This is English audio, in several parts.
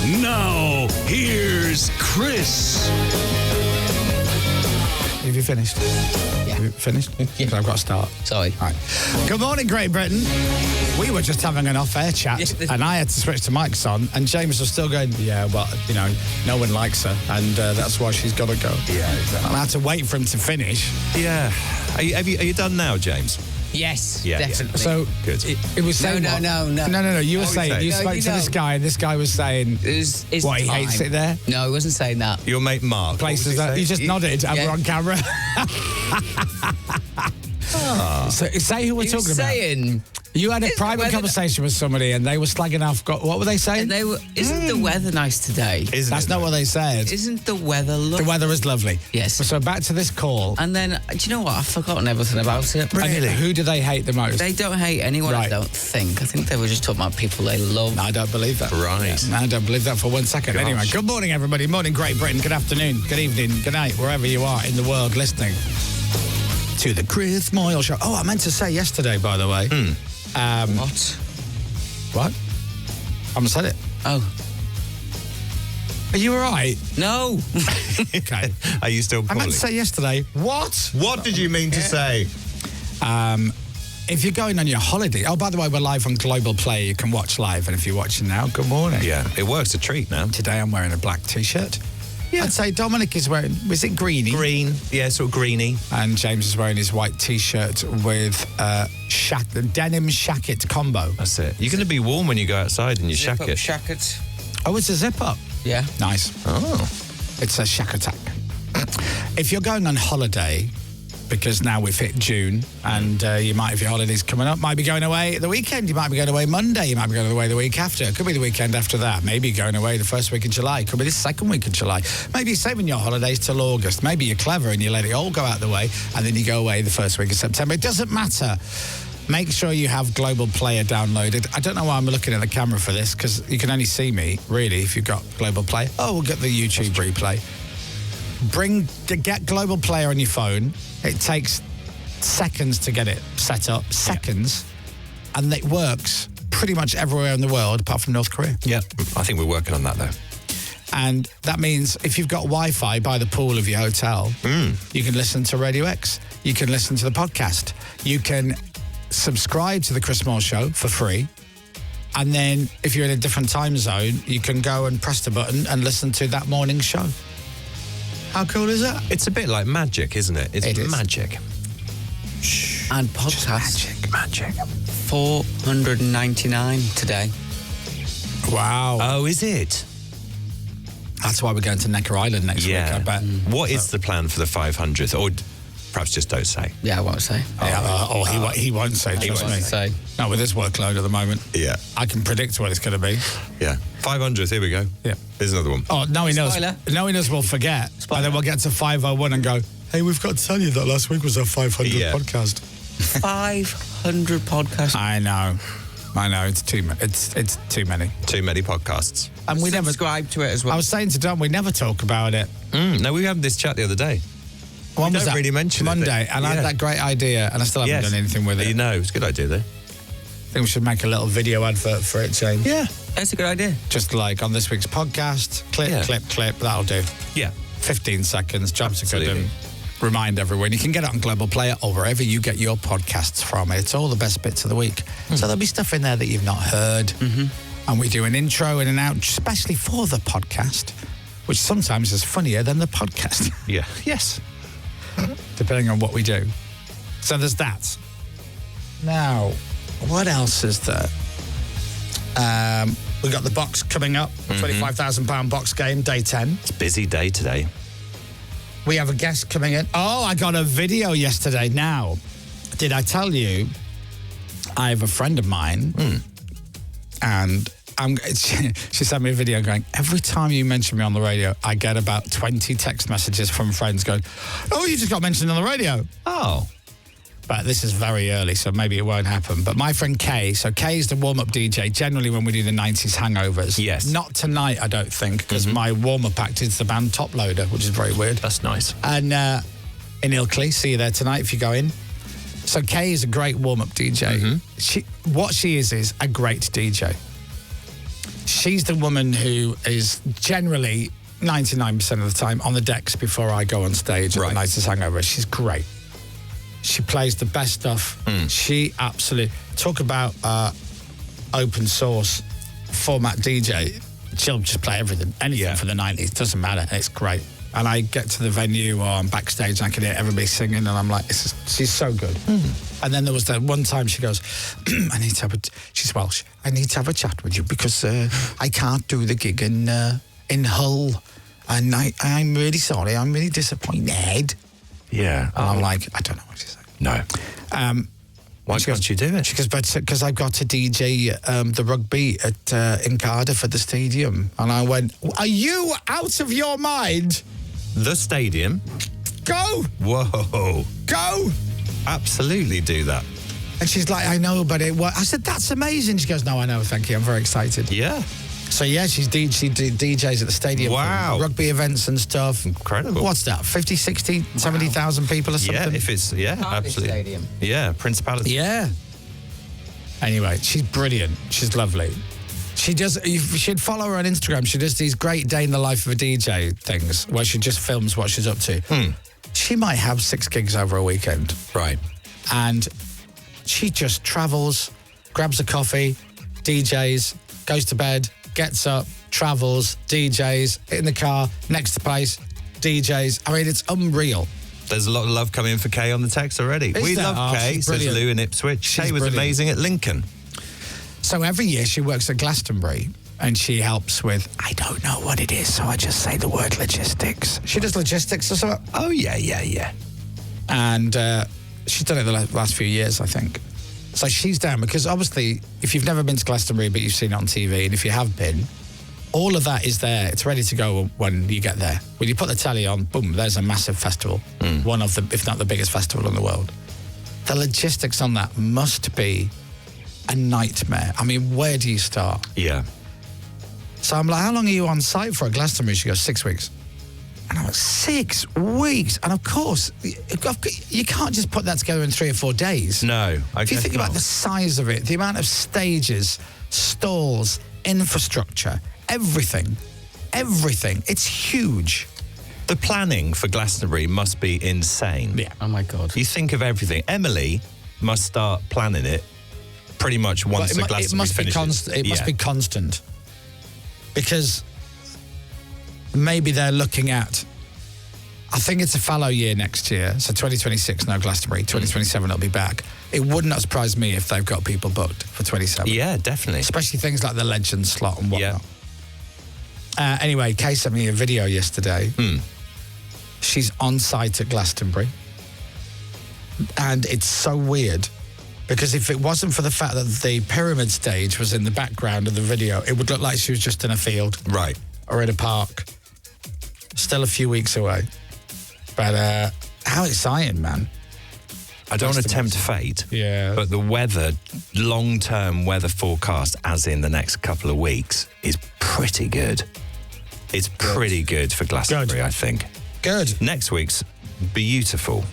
Now, here's Chris. Have you finished? Yeah. Have you finished? Yeah. So I've got to start. Sorry. All right. Good morning, Great Britain. We were just having an off-air chat, and I had to switch the mics on, and James was still going, yeah, well, you know, no one likes her, and that's why she's got to go. Yeah, exactly. And I had to wait for him to finish. Yeah. Are you done now, James? Yes, Yeah. definitely. So Good. It was saying No. No. You were What were you saying saying? you No, spoke you to this know. guy, and this guy was saying It's what he hates fine. it there. No, he wasn't saying that. Your mate Mark. Places that he just nodded, and Yeah. we're on camera. So say who we're He was talking about. saying, You had a Isn't the private weather- conversation with somebody, and they were slagging off. What were they saying? and they were, isn't the weather nice today? Isn't That's it, not though? what they said. Isn't the weather lovely? The weather is lovely. Yes. So back to this call. And then, do you know what? I've forgotten everything about it. And who do they hate the most? They don't hate anyone, Right. I don't think. I think they were just talking about people they love. No, I don't believe that. Right. No, I don't believe that for 1 second. Gosh. Anyway, good morning, everybody. Morning, Great Britain. Good afternoon, good evening, good night, wherever you are in the world listening to the Chris Moyles Show. Oh, I meant to say yesterday, by the way. What? What? I haven't said it. Oh. Are you all right? No. Okay. Are you still I poorly? meant to say yesterday, what? What did you mean to say? If you're going on your holiday, oh, by the way, we're live on Global Play. You can watch live, and if you're watching now, good morning. Yeah, it works a treat now. Today I'm wearing a black T-shirt. Yeah. I'd say Dominic is wearing, was it greeny? Green, yeah, sort of greeny. And James is wearing his white T-shirt with denim shacket combo. That's it. You're going to be warm when you go outside in your shacket. Shacket. Oh, it's a zip-up. Yeah. Nice. Oh. It's a shack attack. If you're going on holiday, because now we've hit June, and you might, if your holiday's coming up, might be going away the weekend. You might be going away Monday. You might be going away the week after. It could be the weekend after that. Maybe going away the first week of July. It could be the second week of July. Maybe you're saving your holidays till August. Maybe you're clever and you let it all go out the way, and then you go away the first week of September. It doesn't matter. Make sure you have Global Player downloaded. I don't know why I'm looking at the camera for this, because you can only see me, really, if you've got Global Play. Oh, we'll get the YouTube replay. Get Global Player on your phone. It takes seconds to get it set up. Seconds. And it works pretty much everywhere in the world, apart from North Korea. Yeah, I think we're working on that, though. And that means if you've got Wi-Fi by the pool of your hotel, you can listen to Radio X. You can listen to the podcast. You can subscribe to the Chris Moyles Show for free. And then if you're in a different time zone, you can go and press the button and listen to that morning's show. How cool is that? It's a bit like magic, isn't it? It's It is. magic. And podcast. Magic. 499 today. Wow. Oh, is it? That's why we're going to Necker Island next week, I bet. What is the plan for the 500th? Or perhaps just don't say. Yeah, I won't say. He won't say, trust won't me. say. No, with this workload at the moment. Yeah. I can predict what it's going to be. Yeah. 500th, here we go. Yeah. Here's another one. Oh, knowing us, Spoiler. we'll forget. Spoiler. And then we'll get to 501 and go, hey, we've got to tell you that last week was our 500th Yeah. podcast. 500 podcasts. I know. It's too many. It's too many. Too many podcasts. And we never. Subscribe to it as well. I was saying to Don, we never talk about it. No, we had this chat the other day. When was don't that? really mention it, Monday, and I had yeah. that great idea, and I still haven't done anything with it. You know, it's a good idea, though. I think we should make a little video advert for it, James. Yeah. That's a good idea. Just like on this week's podcast, clip, that'll do. Yeah. 15 seconds, jobs are good. Absolutely. And remind everyone, you can get it on Global Player or wherever you get your podcasts from. It's all the best bits of the week. So there'll be stuff in there that you've not heard. And we do an intro and an out, especially for the podcast, which sometimes is funnier than the podcast. Yeah. Yes. Depending on what we do. So there's that. Now, what else is there? We've got the box coming up, £25,000 box game, day 10. It's a busy day today. We have a guest coming in. Oh, I got a video yesterday. Now, did I tell you I have a friend of mine and she sent me a video going, every time you mention me on the radio, I get about 20 text messages from friends going, oh, you just got mentioned on the radio. Oh. But this is very early, so maybe it won't happen. But my friend Kay, so Kay is the warm-up DJ, generally when we do the 90s hangovers. Yes. Not tonight, I don't think, because my warm-up act is the band Top Loader, which is very weird. That's nice. And in Ilkley, see you there tonight if you go in. So Kay is a great warm-up DJ. What she is a great DJ. She's the woman who is generally 99% of the time on the decks before I go on stage at the Nicest Hangover. She's great. She plays the best stuff. She absolutely... Talk about open source format DJ. She'll just play everything. Anything for the 90s. Doesn't matter. It's great. And I get to the venue or I'm backstage and I can hear everybody singing and I'm like, she's so good. And then there was that one time she goes, she's Welsh, I need to have a chat with you because I can't do the gig in Hull. And I'm really sorry, I'm really disappointed. Yeah. And I'm like, I don't know what she's saying. No. Why can't you do it? She goes, because I've got to DJ the rugby in Cardiff at the stadium. And I went, are you out of your mind? The stadium? Go! Whoa. Go! Absolutely do that. And she's like, I know, but I said, that's amazing. She goes, no, I know, thank you. I'm very excited. Yeah. So, yeah, she DJs at the stadium. Wow. For rugby events and stuff. Incredible. What's that, 50, 60, 70,000 people or something? Yeah, if it's, absolutely. Stadium. Yeah, Principality. Yeah. Anyway, she's brilliant. She's lovely. She does, you should follow her on Instagram. She does these great day in the life of a DJ things where she just films what she's up to. She might have 6 gigs over a weekend. Right. And she just travels, grabs a coffee, DJs, goes to bed, gets up, travels, DJs, in the car, next place, DJs. I mean, it's unreal. There's a lot of love coming in for Kay on the text already. Is We there? love Kay, she's says brilliant. Lou in Ipswich. Kay was brilliant. amazing at Lincoln. So every year she works at Glastonbury and she helps with, I don't know what it is, so I just say the word logistics. She does logistics or something. Oh, yeah. And she's done it the last few years, I think. So she's down because obviously, if you've never been to Glastonbury, but you've seen it on TV, and if you have been, all of that is there. It's ready to go when you get there. When you put the telly on, boom, there's a massive festival. One of the, if not the biggest festival in the world. The logistics on that must be a nightmare. I mean, where do you start? Yeah. So I'm like, how long are you on site for at Glastonbury? She goes, 6 weeks. And I'm like, 6 weeks? And of course, you can't just put that together in 3 or 4 days. No, I If you guess think not. about the size of it, the amount of stages, stalls, infrastructure, everything, it's huge. The planning for Glastonbury must be insane. Yeah. Oh, my God. You think of everything. Emily must start planning it pretty much once the Glastonbury it must be finishes. constant. It must Yeah. be constant. Because maybe they're looking at, I think it's a fallow year next year. So 2026, no Glastonbury. 2027, it'll be back. It would not surprise me if they've got people booked for 27. Yeah, definitely. Especially things like the Legend slot and whatnot. Anyway, Kay sent me a video yesterday. She's on site at Glastonbury. And it's so weird because if it wasn't for the fact that the pyramid stage was in the background of the video, it would look like she was just in a field. Right. Or in a park. Still a few weeks away. But how exciting, man. I don't want to tempt fate, but the weather, long-term weather forecast, as in the next couple of weeks, is pretty good. It's pretty good for Glastonbury, I think. Good. Next week's beautiful.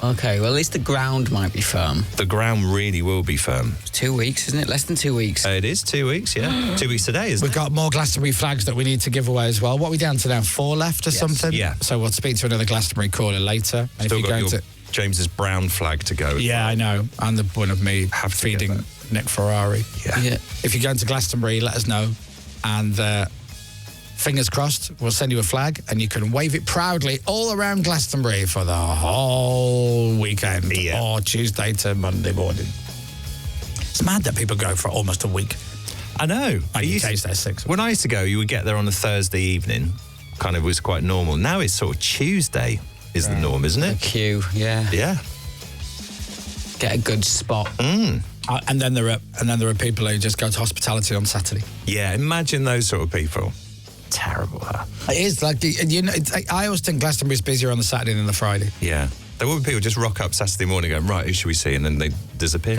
Okay, well, at least the ground might be firm. The ground really will be firm. 2 weeks, isn't it? Less than 2 weeks. It is 2 weeks, yeah. 2 weeks today, isn't We've it? got more Glastonbury flags that we need to give away as well. What are we down to now? 4 left or something? Yeah. So we'll speak to another Glastonbury caller later. And Still if got you're going your to... James's brown flag to go. Yeah, I know. And the one of me feeding Nick Ferrari. Yeah. If you're going to Glastonbury, let us know. And fingers crossed, we'll send you a flag and you can wave it proudly all around Glastonbury for the whole weekend. Yeah. Or Tuesday to Monday morning. It's mad that people go for almost a week. I know. In case they're 6. When I used to go, you would get there on a Thursday evening. Kind of was quite normal. Now it's sort of Tuesday is the norm, isn't A it? queue, yeah. Yeah. Get a good spot. And then there are people who just go to hospitality on Saturday. Yeah, imagine those sort of people. Terrible, that. It is like, I always think Glastonbury's busier on the Saturday than the Friday. Yeah. There will be people just rock up Saturday morning going, right, who should we see? And then they disappear.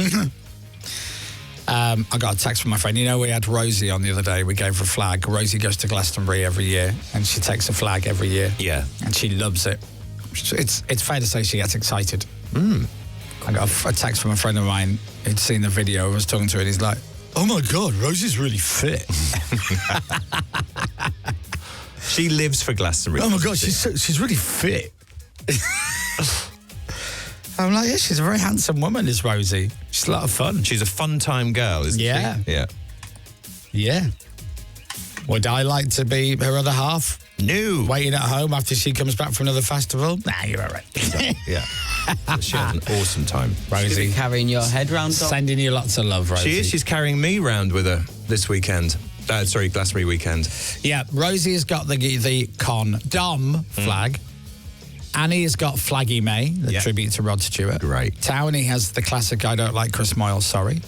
I got a text from my friend. You know, we had Rosie on the other day. We gave her a flag. Rosie goes to Glastonbury every year, and she takes a flag every year. Yeah. And she loves it. It's fair to say she gets excited. I got a text from a friend of mine who'd seen the video and was talking to her, and he's like, Oh my God, Rosie's really fit. She lives for Glastonbury. Oh my God, she's really fit. I'm like, yeah, she's a very handsome woman, is Rosie. She's a lot of fun. She's a fun time girl, isn't she? Yeah. Yeah. Would I like to be her other half? No. Waiting at home after she comes back from another festival? Nah, you're all right. Yeah. She had an awesome time. Rosie. Carrying your head round. Sending you lots of love, Rosie. She is. She's carrying me round with her this weekend. Glastonbury weekend. Yeah, Rosie has got the condom flag. Annie has got Flaggy May, the tribute to Rod Stewart. Great. Townie has the classic I Don't Like Chris Moyles, sorry.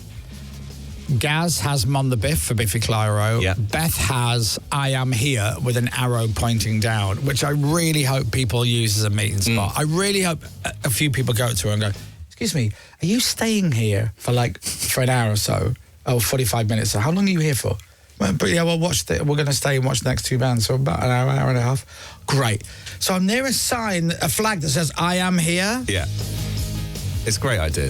Gaz has Mon the Biff for Biffy Clyro. Yeah. Beth has I Am Here with an arrow pointing down, which I really hope people use as a meeting spot. I really hope a few people go to her and go, excuse me, are you staying here for an hour or so? Oh, 45 minutes. So how long are you here for? Well, but yeah, we're going to stay and watch the next two bands, so about an hour and a half. Great. So I'm near a flag that says I Am Here. Yeah. It's a great idea.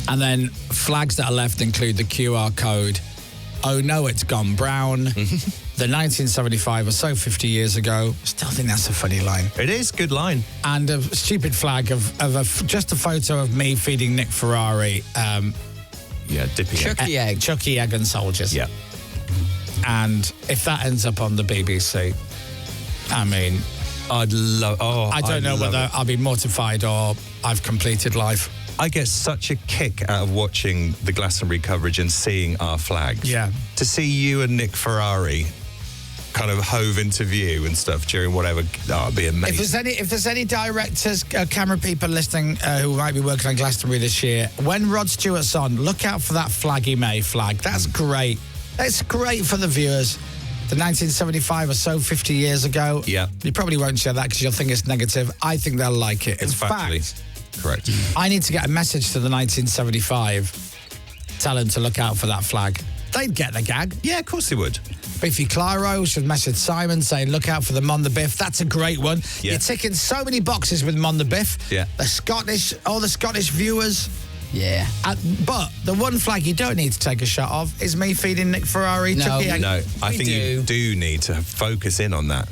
And then flags that are left include the QR code, oh no, it's gone brown. The 1975 or so, 50 years ago. Still think that's a funny line. It is, good line. And a stupid flag of just a photo of me feeding Nick Ferrari. Dipping Chucky egg. Chucky egg and soldiers. Yeah. And if that ends up on the BBC, I mean, I'd love. Oh, I don't know whether I'll be mortified or I've completed life. I get such a kick out of watching the Glastonbury coverage and seeing our flags. Yeah. To see you and Nick Ferrari kind of hove into view and stuff during whatever, it'd be amazing. If there's any directors, camera people listening who might be working on Glastonbury this year, when Rod Stewart's on, look out for that Flaggy May flag. That's great. That's great for the viewers. The 1975 or so, 50 years ago. Yeah. You probably won't share that because you'll think it's negative. I think they'll like it. It's In factually fact, correct. I need to get a message to the 1975. Tell them to look out for that flag. They'd get the gag. Yeah, of course they would. Biffy Clyro should message Simon saying, look out for the Mon the Biff. That's a great one. Yeah. You're ticking so many boxes with Mon the Biff. Yeah. All the Scottish viewers. Yeah. But the one flag you don't need to take a shot of is me feeding Nick Ferrari. No, I think you do need to focus in on that.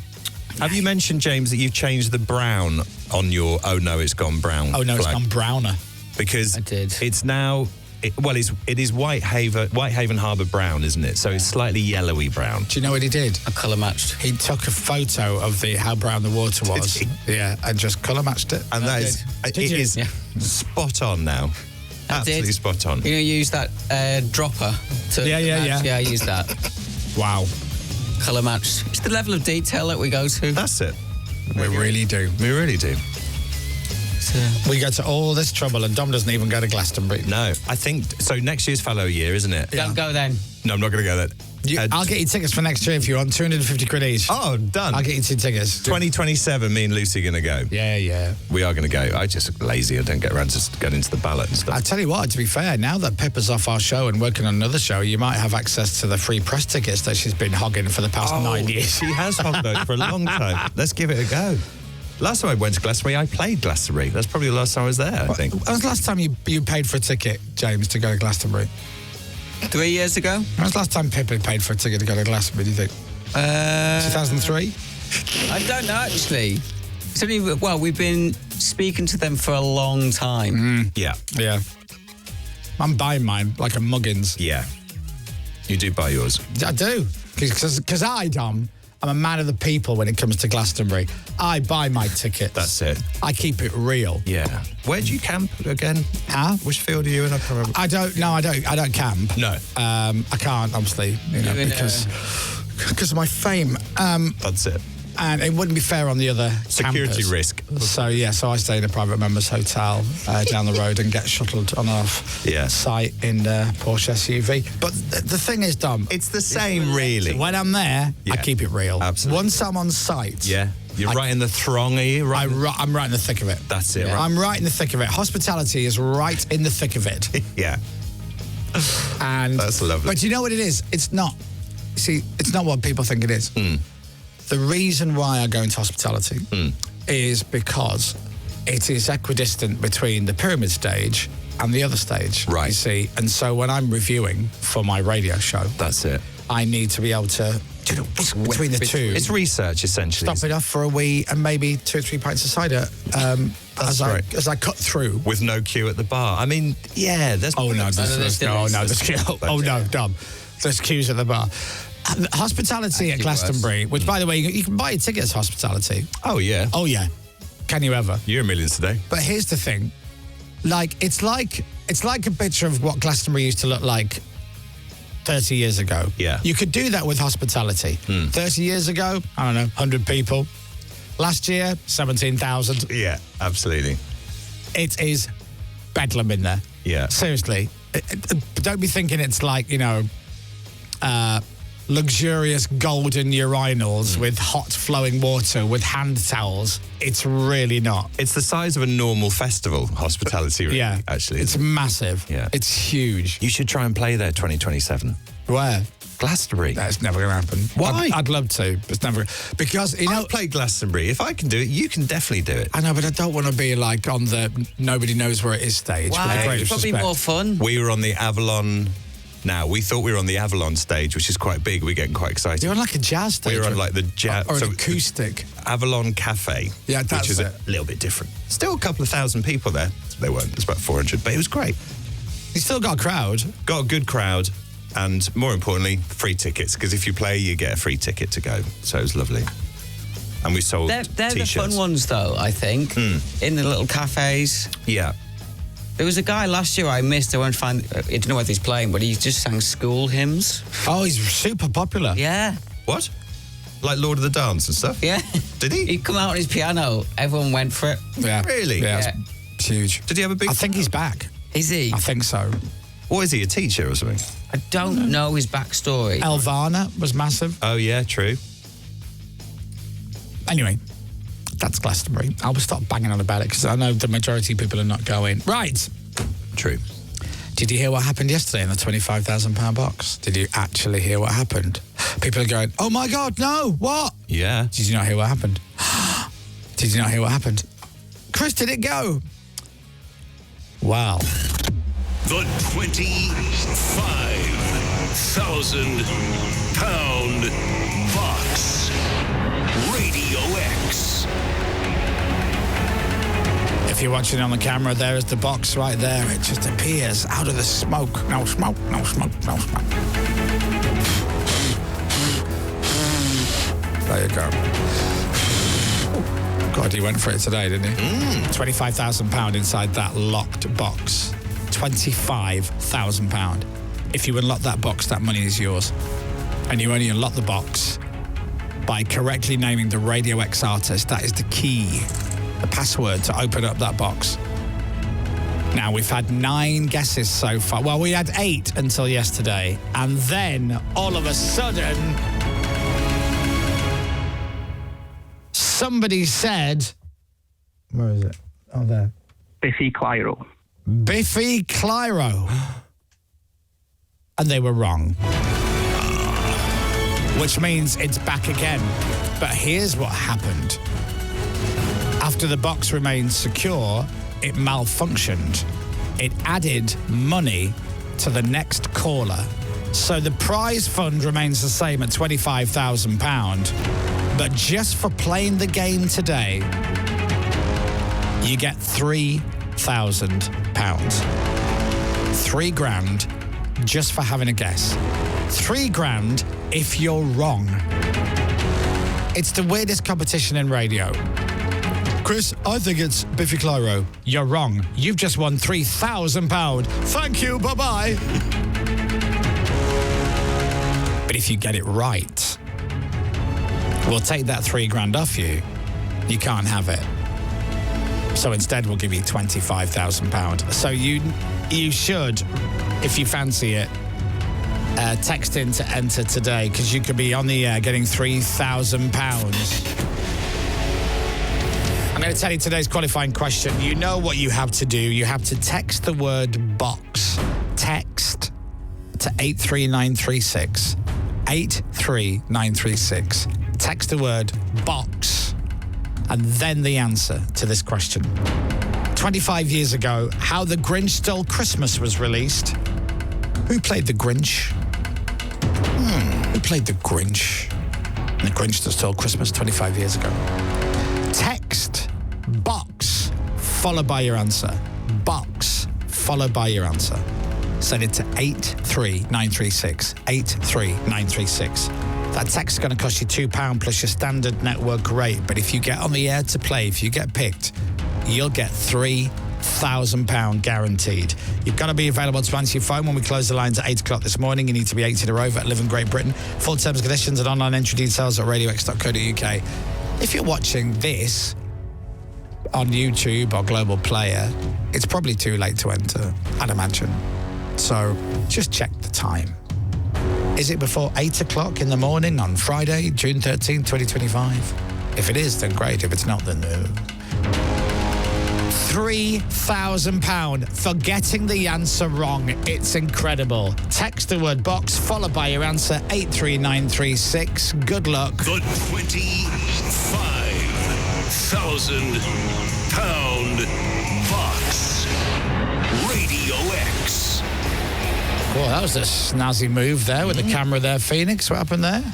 Have you mentioned, James, that you've changed the brown on your "Oh no, it's gone brown"? Oh no, flag? it's gone browner. Because I did. It's now. It is Whitehaven Harbour brown, isn't it? So it's slightly yellowy brown. Do you know what he did? I colour matched. He took a photo of how brown the water was. Yeah, and just colour matched it. And that is spot on now. Absolutely spot on. You know, use that dropper to Yeah. Yeah, I use that. Wow. Colour matched. It's the level of detail that we go to. That's it. We really do. We really do. We go to all this trouble and Dom doesn't even go to Glastonbury. No, I think so. Next year's fellow year, isn't it? Don't go then. No, I'm not going to go there. I'll get you tickets for next year if you want. 250 quid each. Oh, done. I'll get you 2 tickets. 2027, me and Lucy going to go. Yeah. We are going to go. I just lazy. I don't get around to get into the ballot and stuff. I tell you what, to be fair, now that Pippa's off our show and working on another show, you might have access to the free press tickets that she's been hogging for the past 9 years. She has hogged those for a long time. Let's give it a go. Last time I went to Glastonbury, I played Glastonbury. That's probably the last time I was there, I think. When was the last time you paid for a ticket, James, to go to Glastonbury? 3 years ago. When was the last time Pippa paid for a ticket to go to Glastonbury, do you think? 2003? I don't know, actually. It's only, we've been speaking to them for a long time. Yeah. I'm buying mine like a Muggins. Yeah. You do buy yours. I do. Because Dom, I'm a man of the people when it comes to Glastonbury. I buy my tickets. That's it. I keep it real. Yeah. Where do you camp again? Huh? Which field are you in? I can't remember. I don't camp. No. I can't, obviously, because of my fame. That's it. And it wouldn't be fair on the other security campers. risk. So I stay in a private member's hotel down the road and get shuttled on off site in Porsche SUV. But the thing is, Dom, it's the same, really. When I'm there, I keep it real. Absolutely. Once I'm on site, you're right in the throng, are you? Right? I'm right in the thick of it. That's it. Right? I'm right in the thick of it. Hospitality is right in the thick of it. Yeah. And that's lovely. But you know what it is? It's not. See, it's not what people think it is. The reason why I go into hospitality is because it is equidistant between the pyramid stage and the other stage. Right. You see, and so when I'm reviewing for my radio show, that's it. I need to be able to whisk between the two. It's research, essentially. Stop it off for a wee and maybe 2 or 3 pints of cider as I cut through. With no queue at the bar. I mean, yeah, there's... Oh, no, there's queues at the bar. Hospitality at Glastonbury, which, by the way, you can buy your tickets hospitality. Oh, yeah. Oh, yeah. Can you ever? You're a millions today. But here's the thing. It's like a picture of what Glastonbury used to look like 30 years ago. Yeah. You could do that with hospitality. 30 years ago, I don't know, 100 people. Last year, 17,000. Yeah, absolutely. It is bedlam in there. Yeah. Seriously. Don't be thinking it's like, luxurious golden urinals with hot flowing water with hand towels. It's really not. It's the size of a normal festival, hospitality, really, yeah, actually. It's massive. Yeah. It's huge. You should try and play there 2027. Where? Glastonbury. That's never going to happen. Why? I'd love to, but it's never... Because, I'll play Glastonbury. If I can do it, you can definitely do it. I know, but I don't want to be like on the nobody knows where it is stage. Why? It's probably more fun. We were on the Avalon... Now, we thought we were on the Avalon stage, which is quite big. We're getting quite excited. You're on like a jazz stage. We were on like the jazz... Or an acoustic. Avalon Cafe. Yeah, that's which is a little bit different. Still a couple of thousand people there. They weren't. It was about 400, but it was great. You still got a crowd. Got a good crowd. And more importantly, free tickets. Because if you play, you get a free ticket to go. So it was lovely. And we sold They're T-shirts. the fun ones, though, I think. In the little cafes. Yeah. There was a guy last year I missed. I won't find... I don't know whether he's playing, but he just sang school hymns. Oh, he's super popular. Yeah. What? Like Lord of the Dance and stuff? Yeah. Did he? He'd come out on his piano. Everyone went for it. Yeah. Really? Yeah, it's huge. Did he have a big... I think he's back. Is he? I think so. What is he, a teacher or something? I don't know his backstory. Elvana was massive. Oh, yeah, true. Anyway, that's Glastonbury. I will stop banging on about it because I know the majority of people are not going. Right. True. Did you hear what happened yesterday in the £25,000 box? Did you actually hear what happened? People are going, oh my God, no, what? Yeah. Did you not hear what happened? Did you not hear what happened? Chris, did it go? Wow. The £25,000 box. Radio X. If you're watching on the camera, there is the box right there. It just appears out of the smoke. No smoke, no smoke, no smoke. There you go. God, he went for it today, didn't he? £25,000 inside that locked box. £25,000. If you unlock that box, that money is yours. And you only unlock the box by correctly naming the Radio X artist. That is the key. The password to open up that box. Now, we've had 9 guesses so far. Well, we had 8 until yesterday. And then, all of a sudden, somebody said... Where is it? Oh, there. Biffy Clyro. Biffy Clyro. And they were wrong. Which means it's back again. But here's what happened. After the box remained secure, it malfunctioned. It added money to the next caller. So the prize fund remains the same at £25,000. But just for playing the game today, you get £3,000. £3,000 just for having a guess. £3,000 if you're wrong. It's the weirdest competition in radio. Chris, I think it's Biffy Clyro. You're wrong. You've just won £3,000. Thank you, bye-bye. But if you get it right, we'll take that £3,000 off you. You can't have it. So instead, we'll give you £25,000. So you should, if you fancy it, text in to enter today because you could be on the air getting £3,000. I'm going to tell you today's qualifying question. You know what you have to do. You have to text the word box. Text to 83936. 83936. Text the word box and then the answer to this question. 25 years ago, How the Grinch Stole Christmas was released. Who played the Grinch? Who played the Grinch? The Grinch that stole Christmas 25 years ago. Text box followed by your answer. Box followed by your answer. Send it to 83936. 83936. That text is going to cost you £2 plus your standard network rate. But if you get on the air to play, if you get picked, you'll get £3,000 guaranteed. You've got to be available to answer your phone when we close the lines at 8 o'clock this morning. You need to be 18 or over, live in Great Britain. Full terms and conditions and online entry details at radiox.co.uk. If you're watching this on YouTube or Global Player, it's probably too late to enter, I'd imagine. So just check the time. Is it before 8 o'clock in the morning on Friday, June 13, 2025? If it is, then great. If it's not, then no. £3,000 for getting the answer wrong. It's incredible. Text the word box followed by your answer, 83936. Good luck. The £25,000 box. Radio X. Well, that was a snazzy move there with the camera there, Phoenix. What happened there?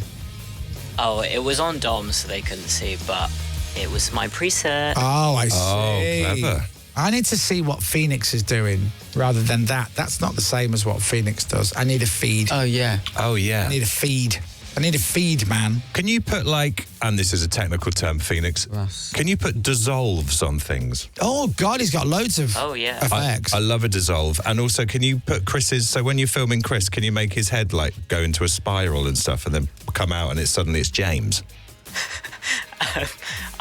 Oh, it was on Dom, so they couldn't see, but it was my preset. Oh, I see. Oh, clever. I need to see what Phoenix is doing rather than that. That's not the same as what Phoenix does. I need a feed. Oh, yeah. Oh, yeah. I need a feed. I need a feed, man. Can you put and this is a technical term, Phoenix, can you put dissolves on things? Oh, God, he's got loads of effects. I love a dissolve. And also, can you put Chris's, so when you're filming Chris, can you make his head go into a spiral and stuff and then come out and it's James?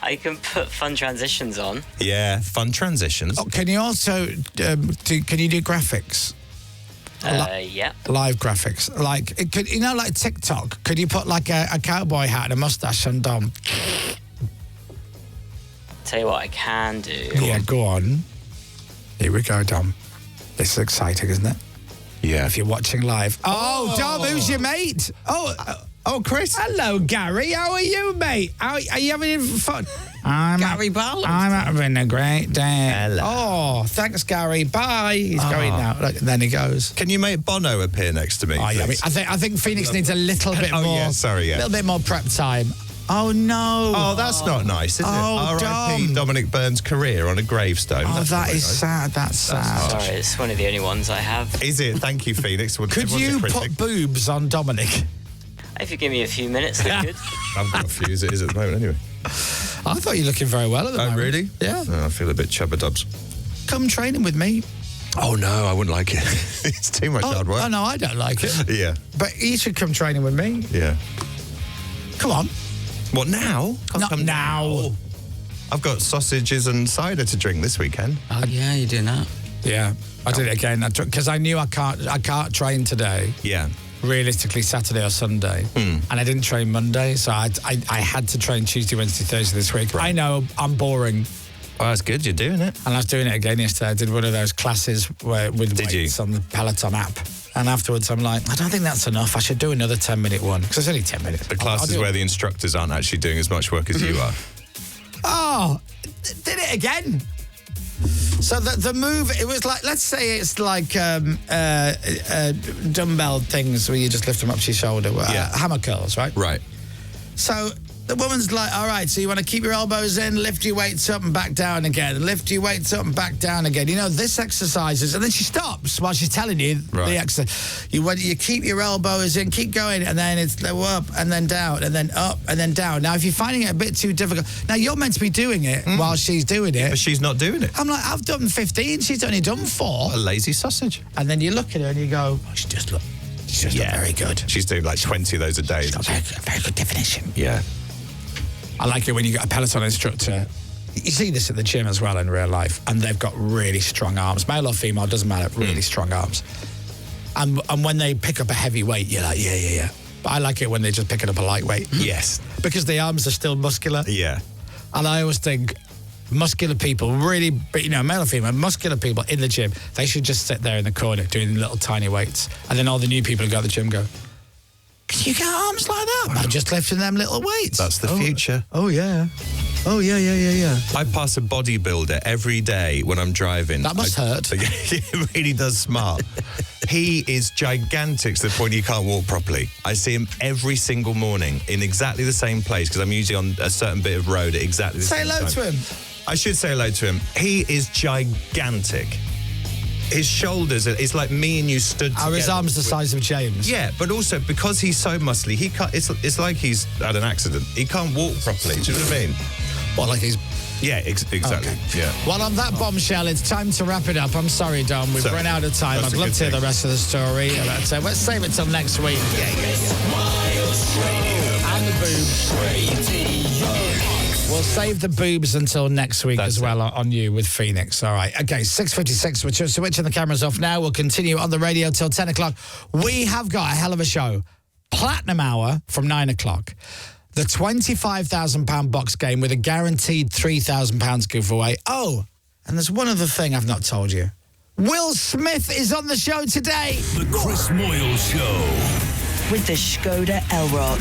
I can put fun transitions on. Yeah, fun transitions. Oh, can you also, can you do graphics? Yeah. Live graphics. Like TikTok. Could you put a cowboy hat and a mustache on Dom? Tell you what I can do. Go on. Here we go, Dom. This is exciting, isn't it? Yeah. If you're watching live. Oh, Dom, who's your mate? Oh, Chris. Hello, Gary. How are you, mate? Are you having fun? Gary Ballard. I'm having a great day. Hello. Oh, thanks, Gary. Bye. He's going now. Look, and then he goes. Can you make Bono appear next to me? Oh, yeah. I think Phoenix needs a little bit more. Yeah, sorry, yeah. A little bit more prep time. Oh, no. Oh, that's not nice, is it? R.I.P. Dominic Byrne's career on a gravestone. Oh, that is sad. That's sad. Sorry, it's one of the only ones I have. Is it? Thank you, Phoenix. Could you put boobs on Dominic? If you give me a few minutes, I could. I've got a few as it is at the moment, anyway. I thought you were looking very well at the moment. Oh, really? Yeah. Oh, I feel a bit chubba-dubs. Come training with me. Oh, no, I wouldn't like it. It's too much hard work. Oh, no, I don't like it. Yeah. But you should come training with me. Yeah. Come on. What, now? Not now. I've got sausages and cider to drink this weekend. Oh, yeah, you're doing that. Yeah. I did it again because I knew I can't train today. Yeah. Realistically, Saturday or Sunday. And I didn't train Monday, so I had to train Tuesday, Wednesday, Thursday this week. Right. I know, I'm boring. Well, that's good. You're doing it. And I was doing it again yesterday. I did one of those classes with weights on the Peloton app. And afterwards, I'm like, I don't think that's enough. I should do another 10-minute one. Because it's only 10 minutes. The classes where the instructors aren't actually doing as much work as you are. Oh, did it again. So the move, it was like, let's say it's like dumbbell things where you just lift them up to your shoulder. Hammer curls, right? Right. So the woman's like, all right, so you want to keep your elbows in, lift your weights up and back down again, lift your weights up and back down again. You know, this exercise is, and then she stops while she's telling you the exercise. You keep your elbows in, keep going, and then it's up and then down and then up and then down. Now, if you're finding it a bit too difficult, now you're meant to be doing it while she's doing it. But she's not doing it. I'm like, I've done 15, she's only done 4. A lazy sausage. And then you look at her and you go, oh, she's just not very good. She's doing like 20 of those a day. She's got very good definition. Yeah. I like it when you get a Peloton instructor. You see this at the gym as well in real life, and they've got really strong arms. Male or female, doesn't matter, really strong arms. And when they pick up a heavy weight, you're like, yeah. But I like it when they just pick it up a lightweight. Yes. Because the arms are still muscular. Yeah. And I always think muscular people, really, male or female, muscular people in the gym, they should just sit there in the corner doing little tiny weights. And then all the new people who go to the gym go, can you get arms like that? I'm just lifting them little weights. That's the future. Oh, yeah. Oh, yeah. I pass a bodybuilder every day when I'm driving. That must hurt. It really does smart. He is gigantic to the point he can't walk properly. I see him every single morning in exactly the same place because I'm usually on a certain bit of road at exactly the Say same time. hello to him. I should say hello to him. He is gigantic. His shoulders, it's like me and you stood together. Are his arms the size of James? Yeah, but also because he's so muscly, he can't. It's like he's had an accident. He can't walk properly. Do you know what I mean? What, like he's... Yeah, exactly. Okay. Yeah. Well, on that bombshell, it's time to wrap it up. I'm sorry, Dom. We've run out of time. I'd love to hear the rest of the story. Let's save it till next week. And the boobs. We'll save the boobs until next week as well on you with Phoenix. All right. Okay, 6:56. We're switching the cameras off now. We'll continue on the radio till 10 o'clock. We have got a hell of a show. Platinum Hour from 9 o'clock. The £25,000 box game with a guaranteed £3,000 giveaway. Oh, and there's one other thing I've not told you. Will Smith is on the show today. The Chris Moyles Show. With the Skoda Elrock.